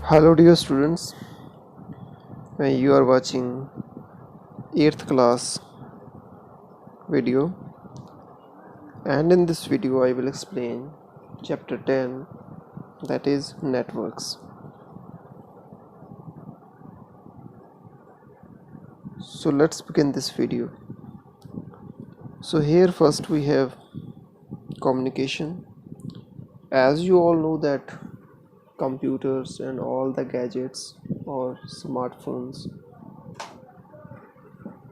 Hello dear students, you are watching 8th class video, and in this video I will explain chapter 10, that is networks. So let's begin this video. So here first we have communication. As you all know that computers and all the gadgets or smartphones,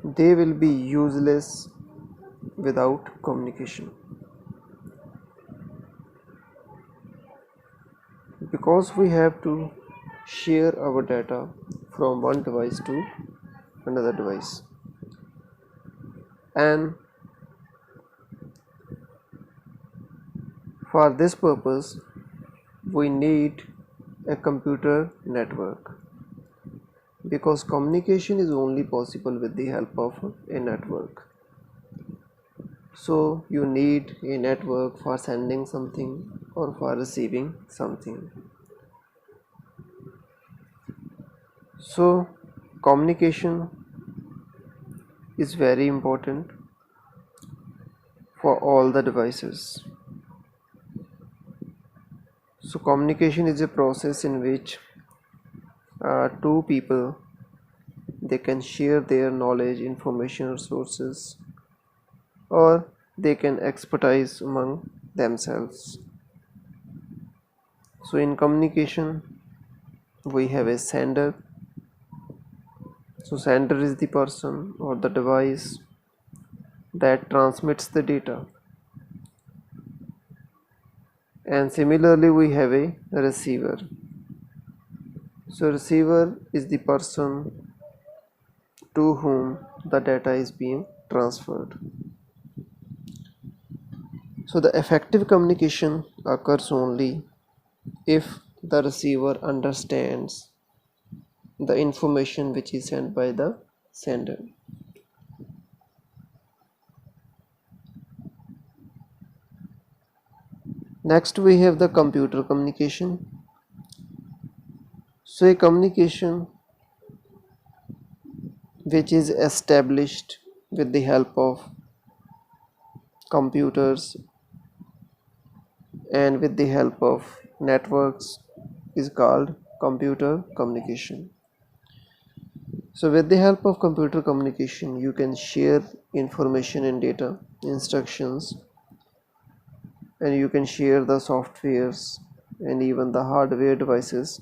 they will be useless without communication, because we have to share our data from one device to another device, and for this purpose we need a computer network, because communication is only possible with the help of a network. So you need a network for sending something or for receiving something. So communication is very important for all the devices. So communication is a process in which two people, they can share their knowledge, information, resources, or they can expertise among themselves. So in communication we have a sender. So sender is the person or the device that transmits the data, and similarly we have a receiver. So receiver is the person to whom the data is being transferred. So the effective communication occurs only if the receiver understands the information which is sent by the sender. Next we have the computer communication. So a communication which is established with the help of computers and with the help of networks is called computer communication. So with the help of computer communication you can share information and data, instructions, and you can share the softwares and even the hardware devices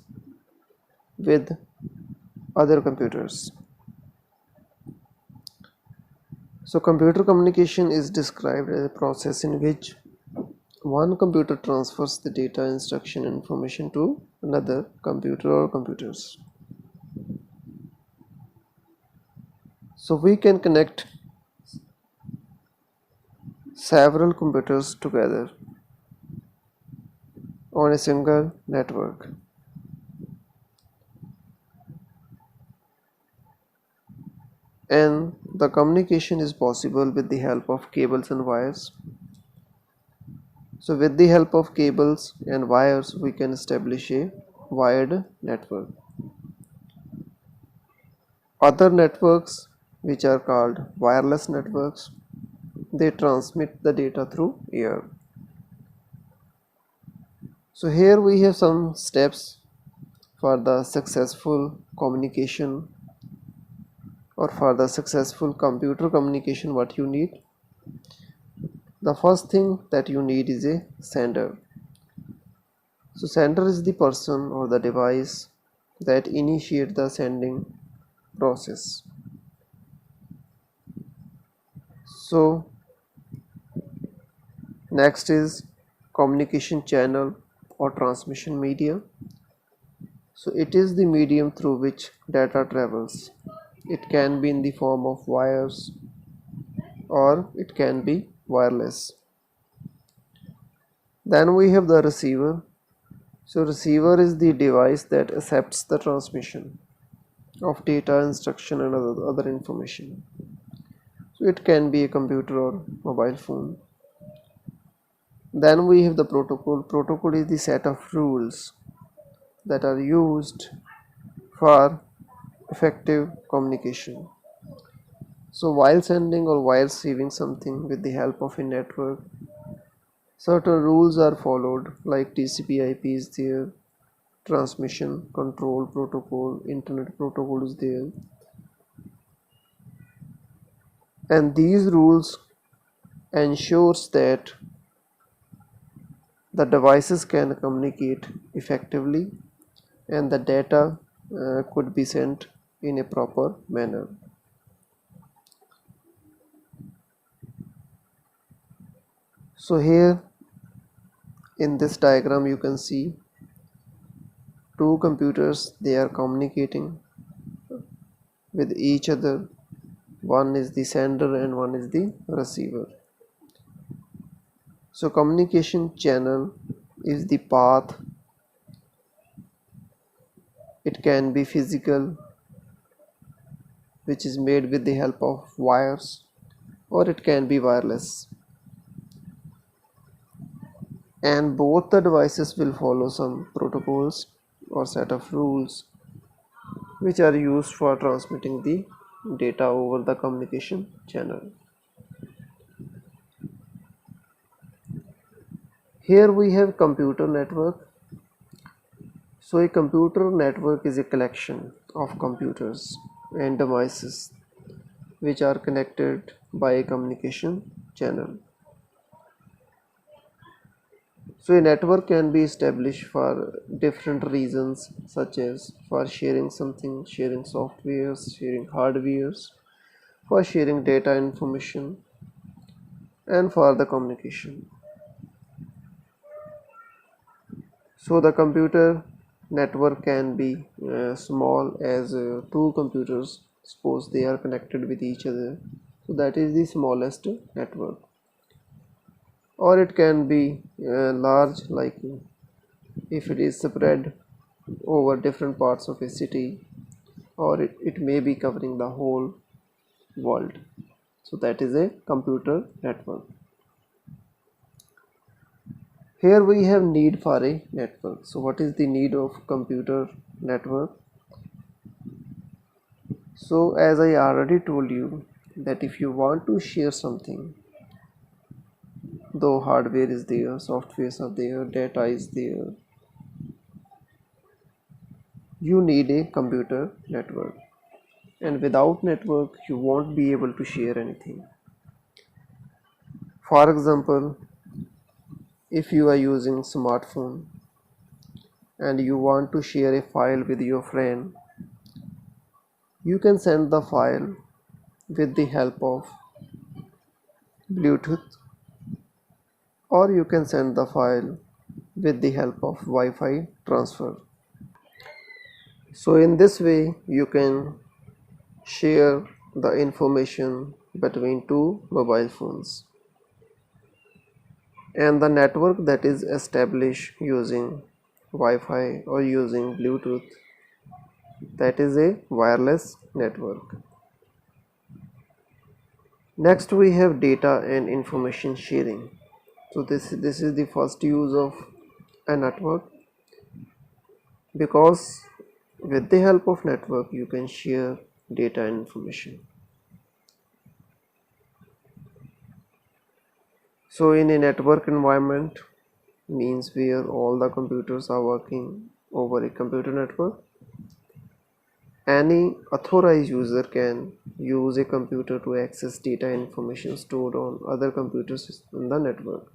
with other computers. So computer communication is described as a process in which one computer transfers the data, instruction, and information to another computer or computers. So we can connect several computers together on a single network. And the communication is possible with the help of cables and wires. So with the help of cables and wires we can establish a wired network. Other networks, which are called wireless networks, they transmit the data through air. So here we have some steps for the successful communication or for the successful computer communication. What you need? The first thing that you need is a sender. So sender is the person or the device that initiate the sending process. So next is communication channel or transmission media. So it is the medium through which data travels. It can be in the form of wires or it can be wireless. Then we have the receiver. So receiver is the device that accepts the transmission of data, instruction, and other information. So it can be a computer or mobile phone. Then we have the protocol. Protocol is the set of rules that are used for effective communication. So while sending or while receiving something with the help of a network, certain rules are followed, like TCP/IP is there, transmission control protocol, internet protocol is there, and these rules ensures that the devices can communicate effectively and the data could be sent in a proper manner. So here in this diagram you can see two computers, they are communicating with each other. One is the sender and one is the receiver. So communication channel is the path. It can be physical, which is made with the help of wires, or it can be wireless, and both the devices will follow some protocols or set of rules which are used for transmitting the data over the communication channel. Here we have computer network. So a computer network is a collection of computers and devices which are connected by a communication channel. So a network can be established for different reasons, such as for sharing something, sharing softwares, sharing hardwares, for sharing data information, and for the communication. So the computer network can be small as two computers, suppose they are connected with each other, so that is the smallest network, or it can be large, like if it is spread over different parts of a city, or it may be covering the whole world, so that is a computer network. Here we have need for a network. So what is the need of computer network? So as I already told you that if you want to share something, though hardware is there, softwares are there, data is there, you need a computer network, and without network you won't be able to share anything. For example, if you are using smartphone and you want to share a file with your friend, you can send the file with the help of Bluetooth, or you can send the file with the help of Wi-Fi transfer. So in this way you can share the information between two mobile phones, and the network that is established using Wi-Fi or using Bluetooth, that is a wireless network. Next we have data and information sharing. So this is the first use of a network, because with the help of network you can share data and information. So in a network environment means where all the computers are working over a computer network, any authorized user can use a computer to access data and information stored on other computers in the network.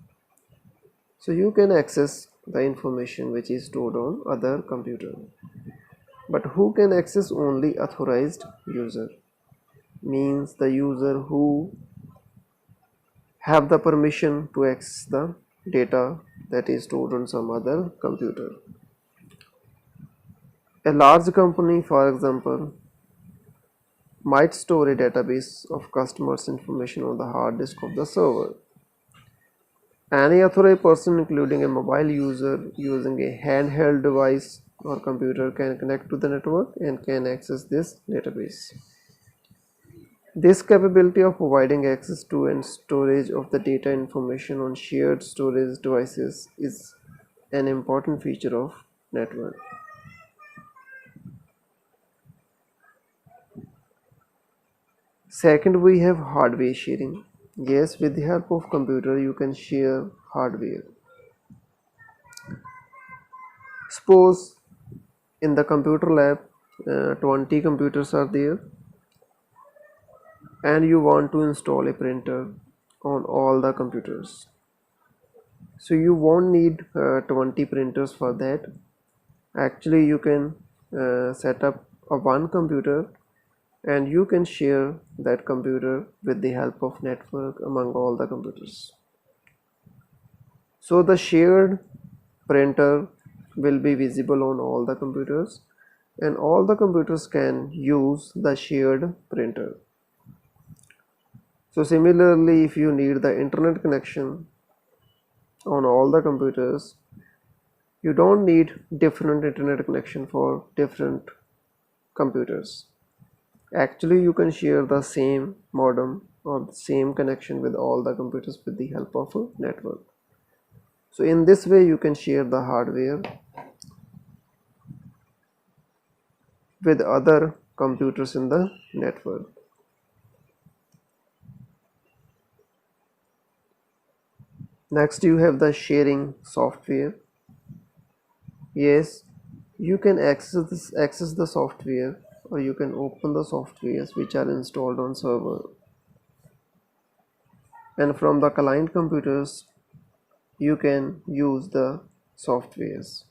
So you can access the information which is stored on other computer, but who can access? Only authorized user, means the user who have the permission to access the data that is stored on some other computer. A large company, for example, might store a database of customers' information on the hard disk of the server. Any authorized person, including a mobile user using a handheld device or computer, can connect to the network and can access this database. This capability of providing access to and storage of the data information on shared storage devices is an important feature of network. Second, we have hardware sharing. Yes, with the help of computer you can share hardware. Suppose in the computer lab 20 computers are there and you want to install a printer on all the computers. So you won't need 20 printers for that. Actually you can set up a one computer and you can share that computer with the help of network among all the computers. So the shared printer will be visible on all the computers and all the computers can use the shared printer. So similarly, if you need the internet connection on all the computers, you don't need different internet connection for different computers. Actually, you can share the same modem or the same connection with all the computers with the help of a network. So in this way, you can share the hardware with other computers in the network. Next, you have the sharing software. Yes, you can access the software or you can open the softwares which are installed on server, and from the client computers you can use the softwares.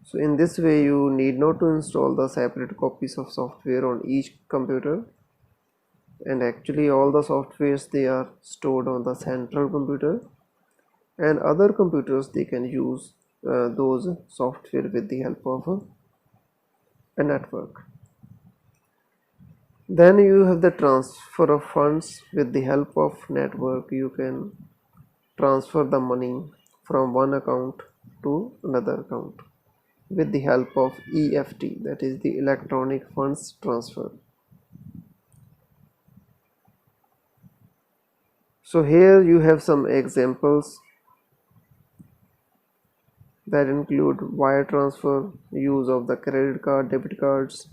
So in this way you need not to install the separate copies of software on each computer, and actually all the softwares they are stored on the central computer and other computers they can use those software with the help of a network. Then you have the transfer of funds. With the help of network you can transfer the money from one account to another account with the help of EFT, that is the electronic funds transfer. So here you have some examples that include wire transfer, use of the credit card, debit cards,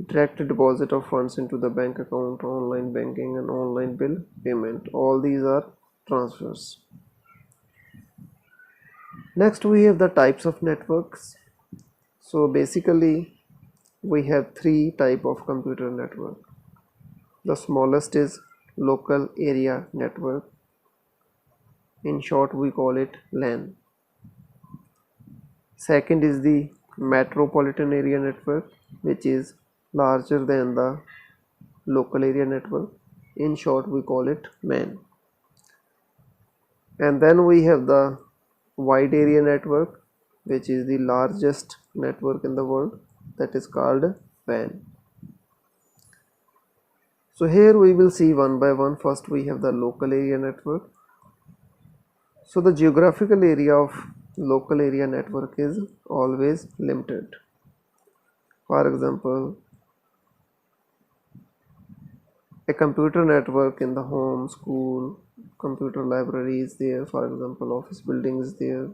direct deposit of funds into the bank account, online banking and online bill payment. All these are transfers. Next we have the types of networks. So basically we have three type of computer network. The smallest is local area network. In short we call it LAN. Second is the metropolitan area network, which is larger than the local area network. In short we call it MAN. And then we have the wide area network, which is the largest network in the world, that is called WAN. So here we will see one by one. First we have the local area network. So the geographical area of local area network is always limited. For example, a computer network in the home, school, computer library is there, for example office building is there.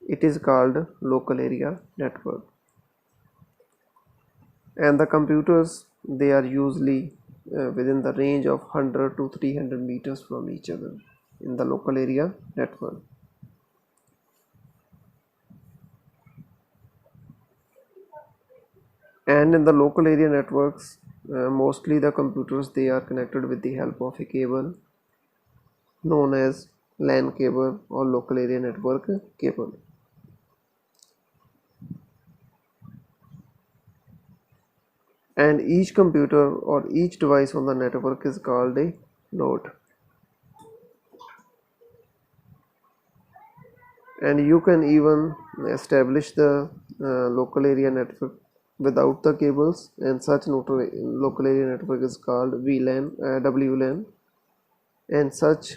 It is called local area network. And the computers they are usually within the range of 100 to 300 meters from each other in the local area network. And in the local area networks mostly the computers they are connected with the help of a cable known as LAN cable or local area network cable. And each computer or each device on the network is called a node. And you can even establish the local area network without the cables, and such local area network is called VLAN, WLAN, and such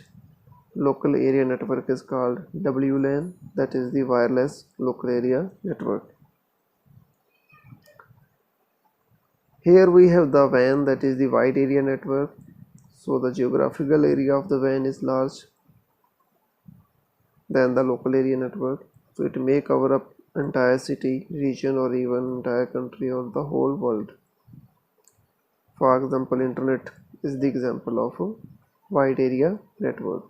local area network is called WLAN, that is the wireless local area network. Here we have the WAN, that is the wide area network. So the geographical area of the WAN is large than the local area network, so it may cover up entire city, region or even entire country or the whole world. For example, internet is the example of a wide area network.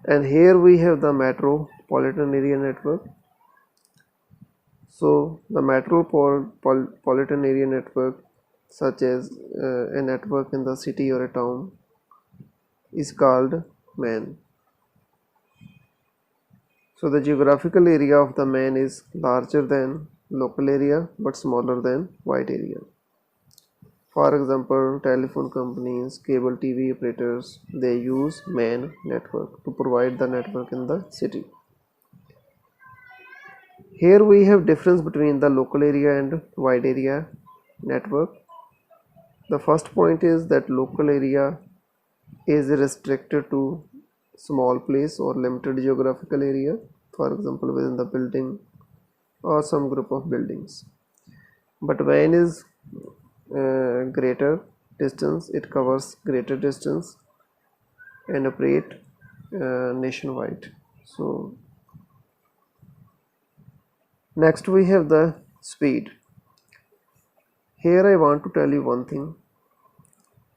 And here we have the metropolitan area network. So the metropolitan area network, such as a network in the city or a town, is called MAN. So the geographical area of the MAN is larger than local area but smaller than wide area. For example, telephone companies, cable TV operators, they use MAN network to provide the network in the city. Here we have difference between the local area and wide area network. The first point is that local area is restricted to small place or limited geographical area, for example within the building or some group of buildings. But when is greater distance, it covers greater distance and operate nationwide. So next we have the speed. Here I want to tell you one thing,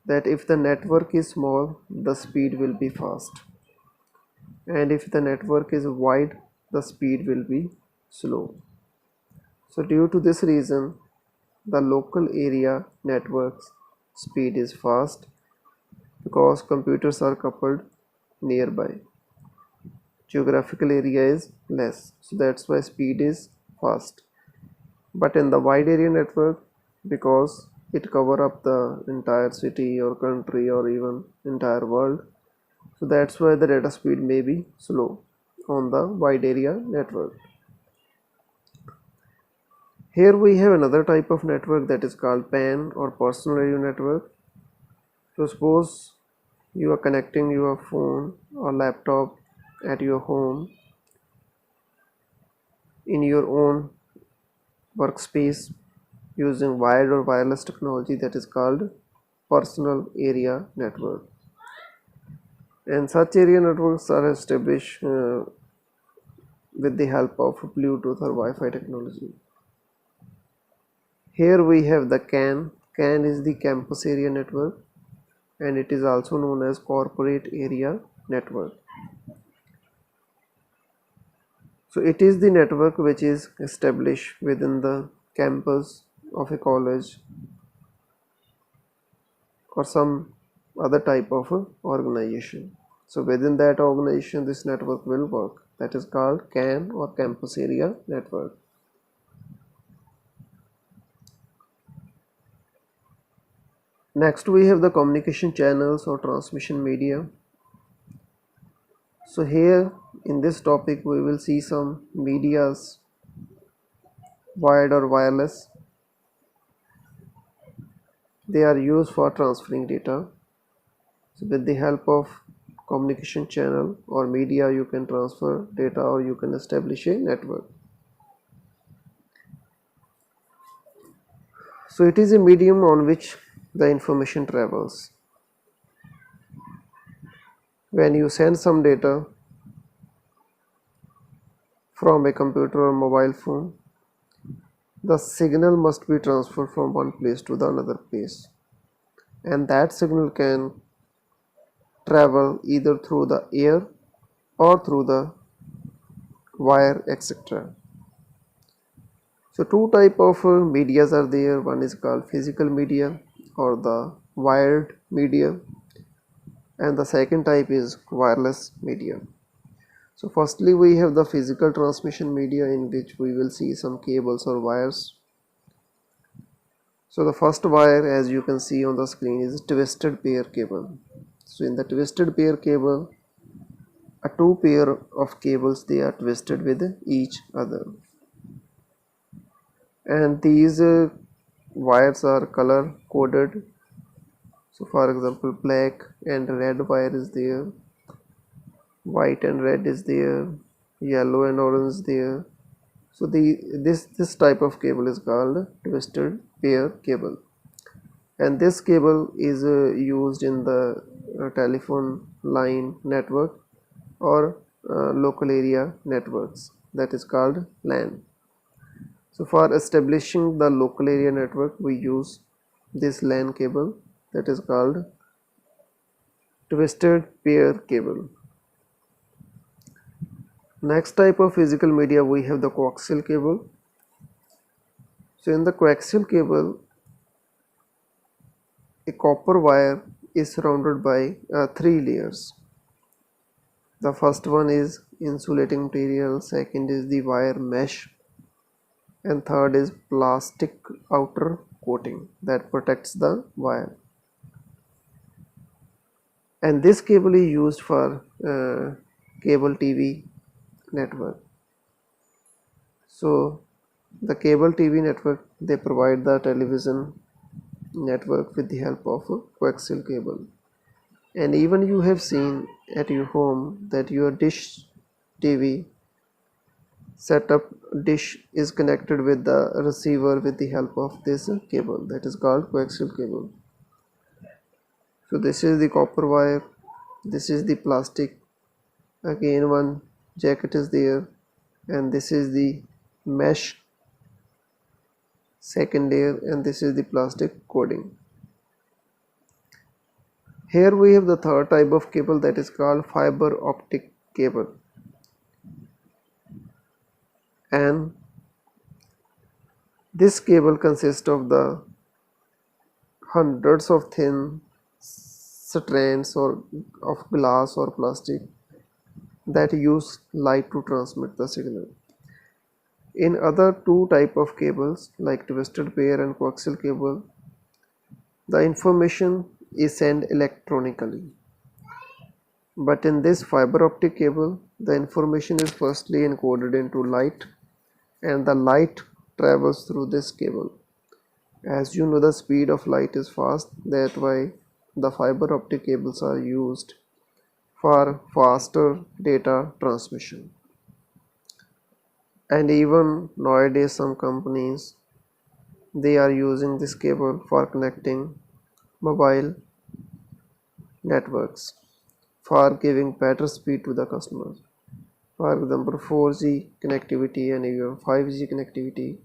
that if the network is small, the speed will be fast, and if the network is wide, the speed will be slow. So due to this reason, the local area network's speed is fast because computers are coupled nearby. Geographical area is less, so that's why speed is fast. But in the wide area network, because it cover up the entire city or country or even entire world, so that's why the data speed may be slow on the wide area network. Here we have another type of network that is called PAN or personal area network. So suppose you are connecting your phone or laptop at your home in your own workspace using wired or wireless technology, that is called personal area network. And such area networks are established with the help of Bluetooth or Wi-Fi technology. Here we have the CAN. CAN is the campus area network, and it is also known as corporate area network. So it is the network which is established within the campus of a college or some other type of organization. So within that organization, this network will work. That is called CAN or campus area network. Next we have the communication channels or transmission media. So here in this topic we will see some medias, wired or wireless. They are used for transferring data. So with the help of communication channel or media, you can transfer data or you can establish a network. So it is a medium on which the information travels. When you send some data from a computer or mobile phone, the signal must be transferred from one place to the another place, and that signal can travel either through the air or through the wire, etc. So two type of medias are there. One is called physical media or the wired media, and the second type is wireless media. So firstly we have the physical transmission media, in which we will see some cables or wires. So the first wire, as you can see on the screen, is twisted pair cable. So in the twisted pair cable, a two pair of cables, they are twisted with each other, and these wires are color coded. So for example, black and red wire is there, white and red is there, yellow and orange is there. So this type of cable is called twisted pair cable, and this cable is used in the telephone line network or local area networks, that is called LAN. So for establishing the local area network, we use this LAN cable that is called twisted pair cable. Next type of physical media, we have the coaxial cable. So in the coaxial cable, a copper wire is surrounded by three layers. The first one is insulating material, second is the wire mesh, and third is plastic outer coating that protects the wire. And this cable is used for cable TV network. So the cable TV network, they provide the television network with the help of a coaxial cable. And even you have seen at your home that your dish TV setup dish is connected with the receiver with the help of this cable that is called coaxial cable. So this is the copper wire, this is the plastic, again one jacket is there, and this is the mesh second layer, and this is the plastic coating. Here we have the third type of cable that is called fiber optic cable, and this cable consists of the hundreds of thin strands or of glass or plastic that use light to transmit the signal. In other two type of cables like twisted pair and coaxial cable, the information is sent electronically. But in this fiber optic cable, the information is firstly encoded into light, and the light travels through this cable. As you know, the speed of light is fast, that's why the fiber optic cables are used for faster data transmission. And even nowadays some companies, they are using this cable for connecting mobile networks for giving better speed to the customers. For example, 4G connectivity and even 5G connectivity.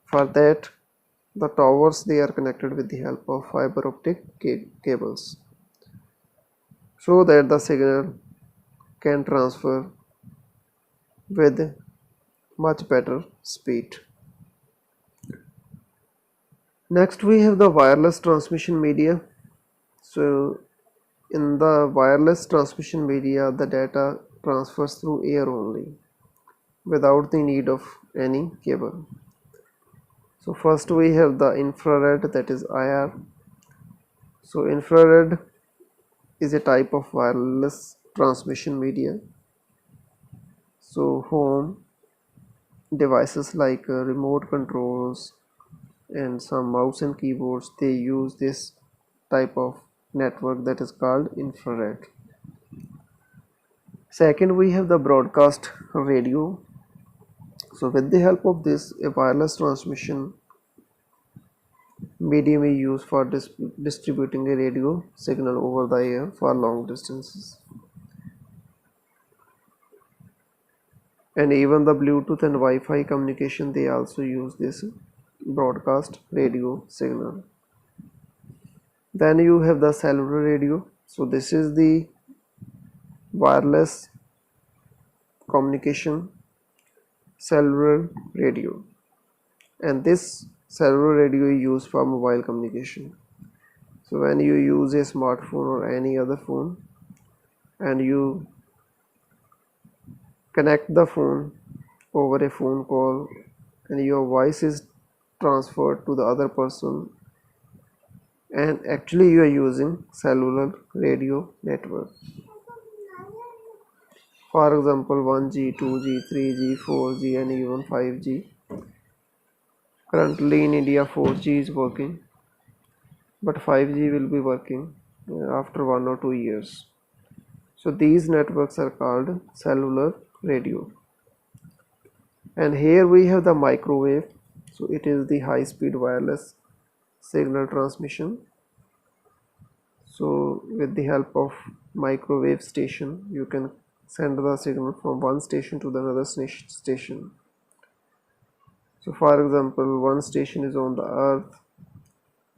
For that, the towers, they are connected with the help of fiber optic cables so that the signal can transfer with much better speed. Next we have the wireless transmission media. So in the wireless transmission media, the data transfers through air only without the need of any cable. So first we have the infrared, that is IR. So infrared is a type of wireless transmission media. So home devices like remote controls and some mouse and keyboards, they use this type of network that is called infrared. Second, we have the broadcast radio. So with the help of this, a wireless transmission medium is used for distributing a radio signal over the air for long distances. And even the Bluetooth and Wi-Fi communication, they also use this broadcast radio signal. Then you have the cellular radio. So this is the wireless communication cellular radio, and this cellular radio is used for mobile communication. So when you use a smartphone or any other phone and you connect the phone over a phone call and your voice is transferred to the other person, and actually you are using cellular radio network. For example, 1G, 2G, 3G, 4G and even 5G. Currently in India 4G is working, but 5G will be working after 1 or 2 years. So these networks are called cellular radio. And here we have the microwave. So it is the high speed wireless signal transmission. So with the help of microwave station, you can send the signal from one station to the another station. So for example, one station is on the earth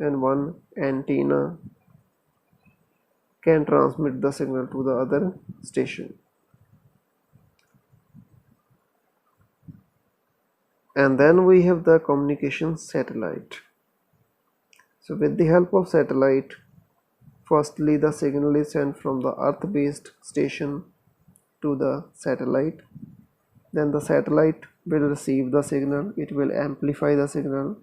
and one antenna can transmit the signal to the other station. And then we have the communication satellite. So with the help of satellite, firstly the signal is sent from the earth-based station to the satellite. Then the satellite will receive the signal, it will amplify the signal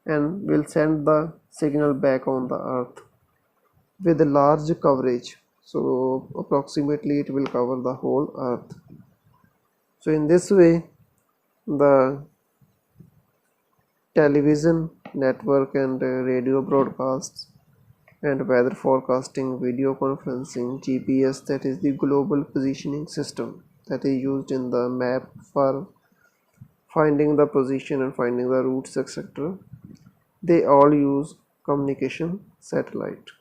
and will send the signal back on the earth with a large coverage. So approximately it will cover the whole earth. So in this way the television network and radio broadcasts and weather forecasting, video conferencing, GPS, that is the global positioning system that is used in the map for finding the position and finding the routes, etc. They all use communication satellite.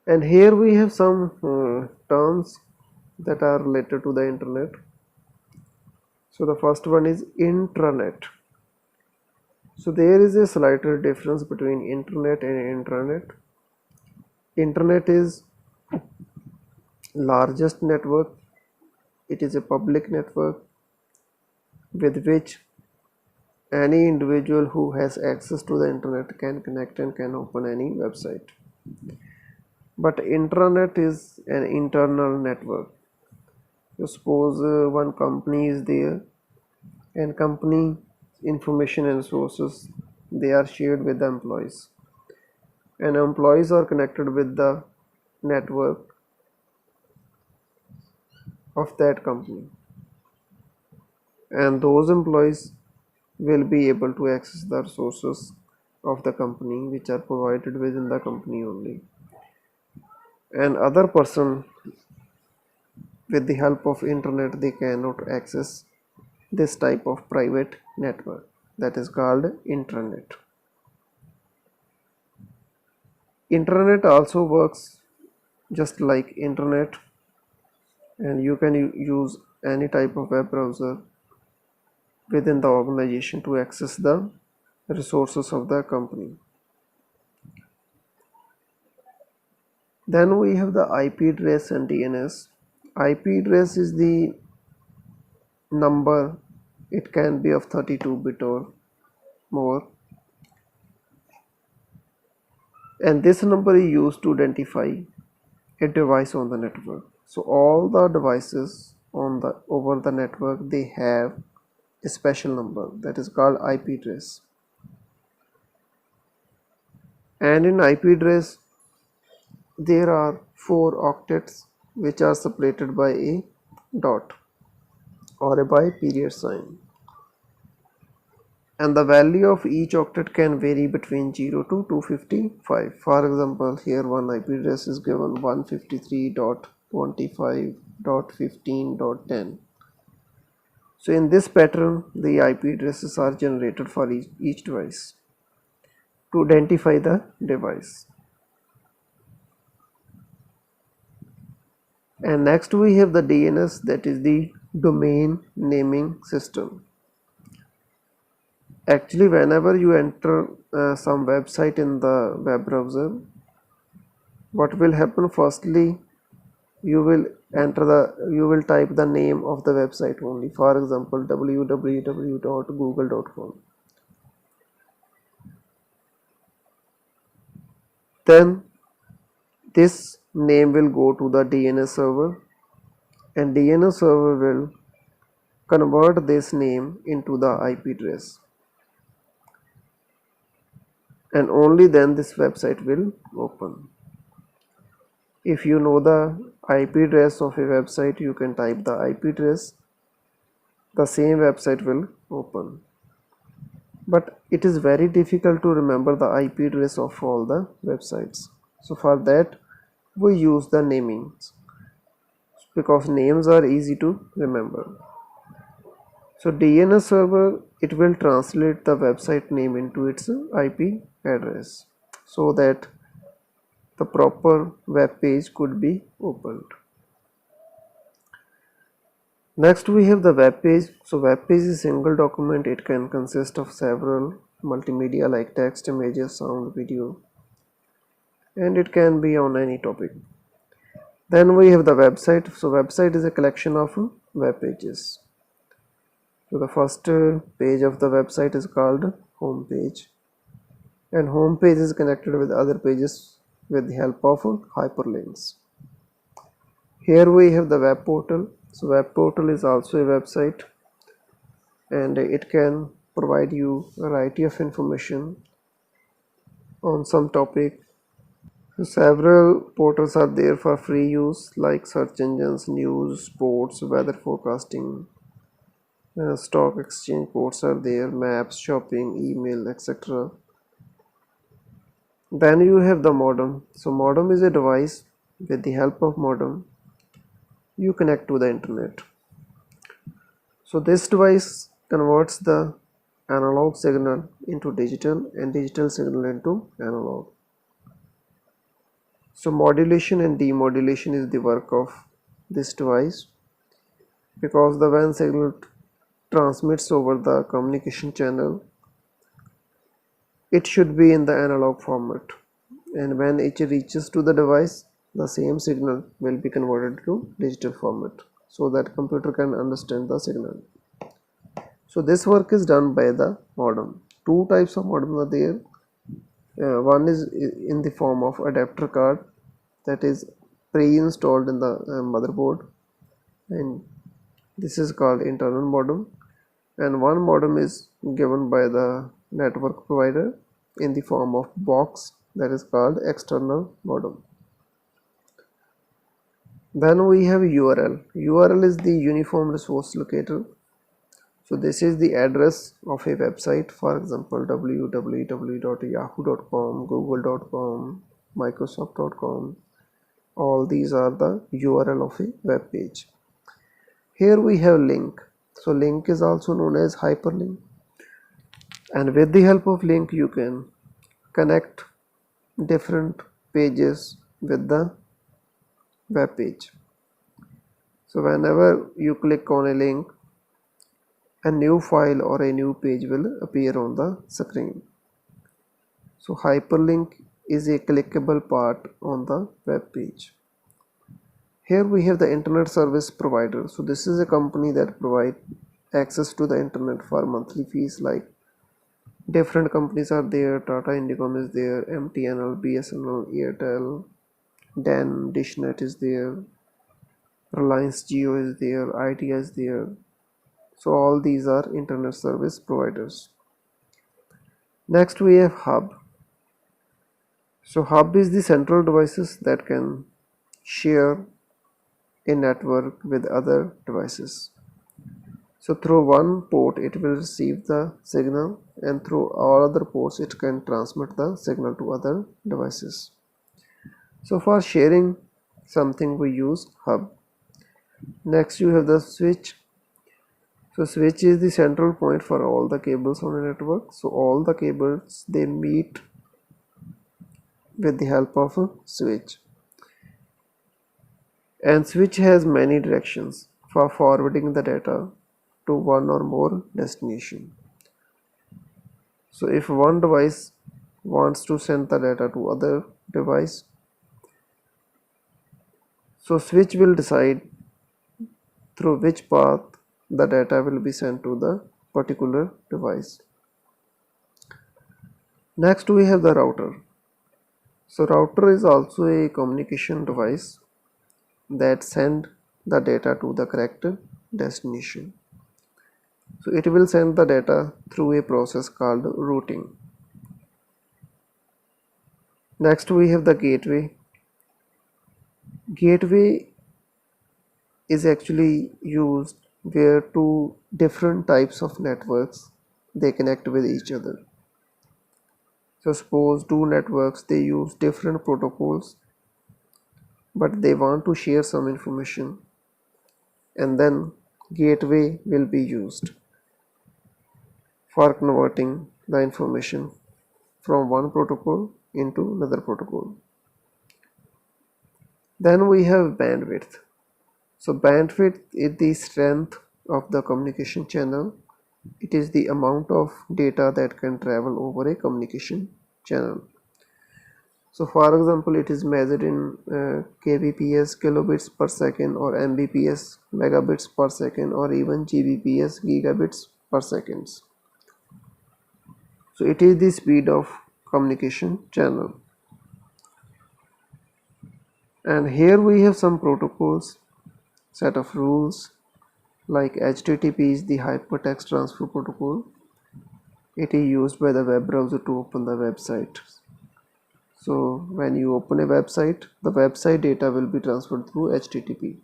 And here we have some terms that are related to the internet. So the first one is intranet. So there is a slight difference between internet and intranet. Internet is largest network. It is a public network with which any individual who has access to the internet can connect and can open any website. But intranet is an internal network. So suppose one company is there and company information and sources, they are shared with the employees, and employees are connected with the network of that company, and those employees will be able to access the resources of the company which are provided within the company only, and other person with the help of internet they cannot access this type of private network, that is called intranet. Internet also works just like internet, and you can use any type of web browser within the organization to access the resources of the company. Then we have the IP address and DNS. IP address is the number, it can be of 32-bit or more, and this number is used to identify a device on the network. So all the devices on the over the network, they have a special number that is called IP address. And in IP address there are 4 octets which are separated by a dot or by period sign, and the value of each octet can vary between 0 to 255. For example, here one IP address is given 153.25.15.10. So in this pattern the IP addresses are generated for each device to identify the device. And next we have the DNS, that is the domain naming system. Actually, whenever you enter some website in the web browser, what will happen, firstly you will type the name of the website only, for example www.google.com. Then this name will go to the DNS server, and DNS server will convert this name into the IP address, and only then this website will open. If you know the IP address of a website, you can type the IP address, the same website will open. But it is very difficult to remember the IP address of all the websites. So for that we use the namings, because names are easy to remember. So DNS server, it will translate the website name into its IP address so that the proper web page could be opened. Next we have the web page. So web page is a single document. It can consist of several multimedia like text, images, sound, video, and it can be on any topic. Then we have the website. So website is a collection of web pages. So the first page of the website is called home page, and home page is connected with other pages with the help of hyperlinks. Here we have the web portal. So web portal is also a website, and it can provide you a variety of information on some topic. So several portals are there for free use like search engines, news, sports, weather forecasting, stock exchange ports are there, maps, shopping, email, etc. Then you have the modem. So modem is a device. With the help of modem you connect to the internet. So this device converts the analog signal into digital and digital signal into analog. So modulation and demodulation is the work of this device, because the when signal transmits over the communication channel, it should be in the analog format, and when it reaches to the device, the same signal will be converted to digital format so that computer can understand the signal. So this work is done by the modem. Two types of modem are there. One is in the form of adapter card, that is pre-installed in the motherboard, and this is called internal modem. And one modem is given by the network provider in the form of box, that is called external modem. Then we have URL. URL is the uniform resource locator. So this is the address of a website, for example www.yahoo.com, google.com, microsoft.com. All these are the URL of a web page. Here we have link. So link is also known as hyperlink, and with the help of link you can connect different pages with the web page. So whenever you click on a link, a new file or a new page will appear on the screen. So hyperlink is a clickable part on the web page. Here we have the internet service provider. So this is a company that provide access to the internet for monthly fees. Like different companies are there. Tata Indicom is there, MTNL, BSNL, Airtel, then Dishnet is there, Reliance Jio is there, IDEA is there. So all these are internet service providers. Next we have hub. So hub is the central devices that can share a network with other devices. So through one port it will receive the signal, and through all other ports it can transmit the signal to other devices. So for sharing something we use hub. Next you have the switch. So switch is the central point for all the cables on a network. So all the cables, they meet with the help of a switch, and switch has many directions for forwarding the data to one or more destination. So if one device wants to send the data to other device, so switch will decide through which path the data will be sent to the particular device. Next we have the router. So router is also a communication device that send the data to the correct destination. So it will send the data through a process called routing. Next we have the gateway. Gateway is actually used where two different types of networks, they connect with each other. So suppose two networks, they use different protocols, but they want to share some information, and then gateway will be used for converting the information from one protocol into another protocol. Then we have bandwidth. So bandwidth is the strength of the communication channel. It is the amount of data that can travel over a communication channel. So for example, it is measured in kbps, kilobits per second, or mbps, megabits per second, or even gbps, gigabits per second. So it is the speed of communication channel. And here we have some protocols, set of rules, like HTTP is the hypertext transfer protocol. It is used by the web browser to open the website. So when you open a website, the website data will be transferred through HTTP.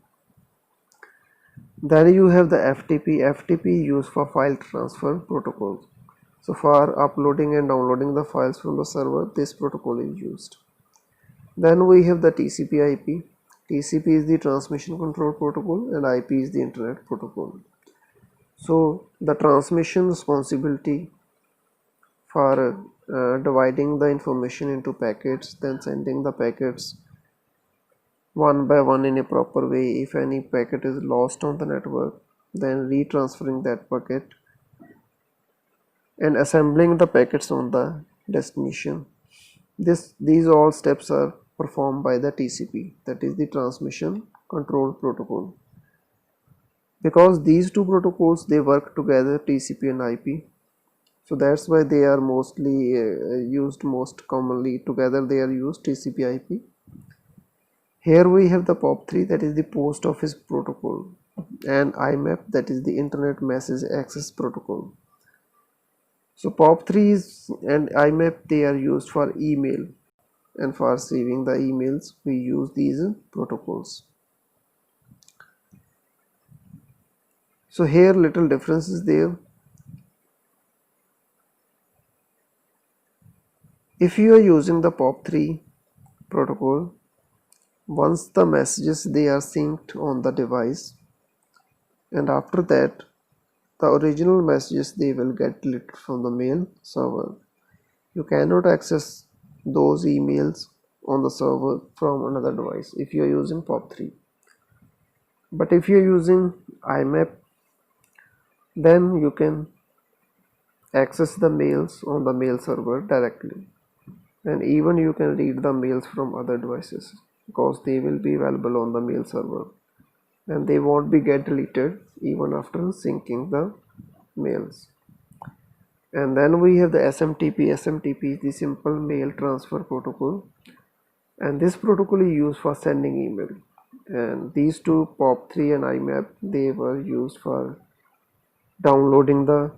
Then you have the FTP. FTP used for file transfer protocol. So for uploading and downloading the files from the server, this protocol is used. Then we have the TCP/IP. TCP is the transmission control protocol and IP is the internet protocol. So the transmission responsibility for dividing the information into packets, then sending the packets one by one in a proper way. If any packet is lost on the network, then retransferring that packet and assembling the packets on the destination. These all steps are performed by the TCP, that is the transmission control protocol. Because these two protocols, they work together, TCP and IP, so that's why they are mostly used most commonly together. They are used, TCP IP. Here we have the POP3, that is the post office protocol, and IMAP, that is the internet message access protocol. So POP3 and IMAP, they are used for email, and for receiving the emails we use these protocols. So here little difference is there. If you are using the POP3 protocol, once the messages, they are synced on the device, and after that the original messages, they will get deleted from the mail server. You cannot access those emails on the server from another device if you are using POP3. But if you are using IMAP, then you can access the mails on the mail server directly, and even you can read the mails from other devices because they will be available on the mail server and they won't be get deleted even after syncing the mails. And then we have the SMTP. SMTP is the simple mail transfer protocol, and this protocol is used for sending email. And these two, POP3 and IMAP, they were used for downloading the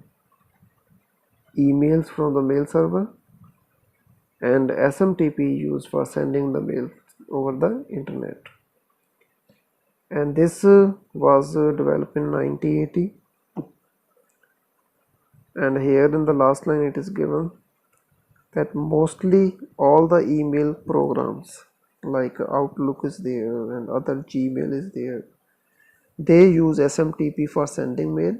emails from the mail server, and SMTP used for sending the mail over the internet. And this was developed in 1980. And here in the last line it is given that mostly all the email programs like Outlook is there and other Gmail is there, they use SMTP for sending mail,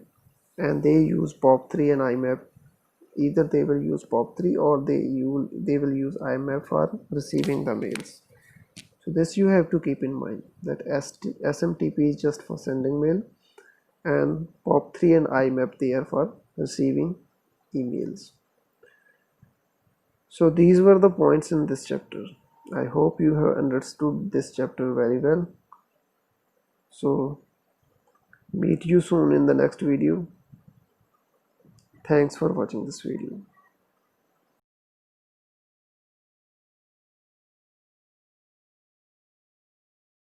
and they use POP3 and IMAP. Either they will use POP3 or they will use IMAP for receiving the mails. So this you have to keep in mind, that SMTP is just for sending mail and POP3 and IMAP, they are for receiving emails. So these were the points in this chapter. I hope you have understood this chapter very well. So meet you soon in the next video. Thanks for watching this video.